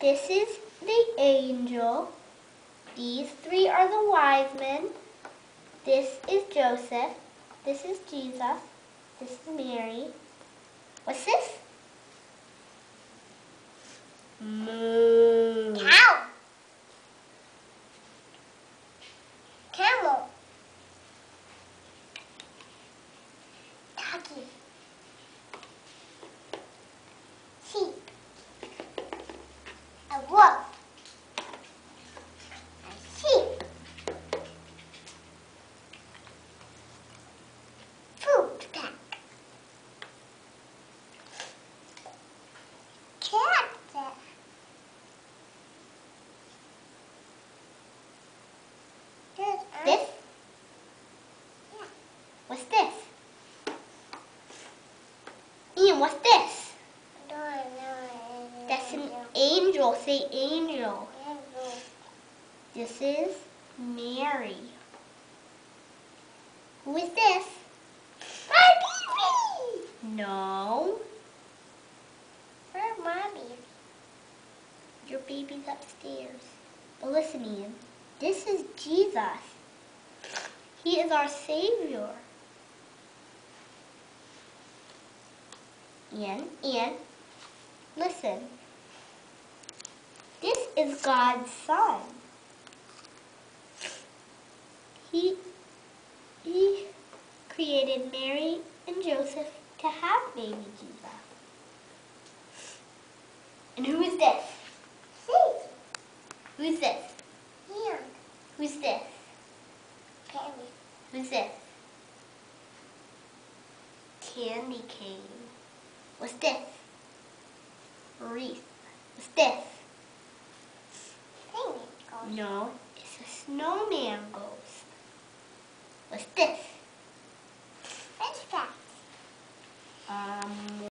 This is the angel. These three are the wise men. This is Joseph. This is Jesus. This is Mary. What's this? Moo. Cow. Camel. Donkey. Sheep. A wolf. A sheep. Fruit pack. Cat. This? Yeah. What's this? Ian, what's this? No. That's an angel. Say angel. This is Mary. Who is this? My baby. No. Where's my baby? Your baby's upstairs. But listen, Ian. This is Jesus. He is our Savior. Ian, listen. This is God's Son. He created Mary and Joseph to have baby Jesus. And who is this? See? Who's this? Here. Who's this? Penny. Who's this? Candy cane. What's this? Wreath. What's this? Penny. No, it's a snowman ghost. What's this?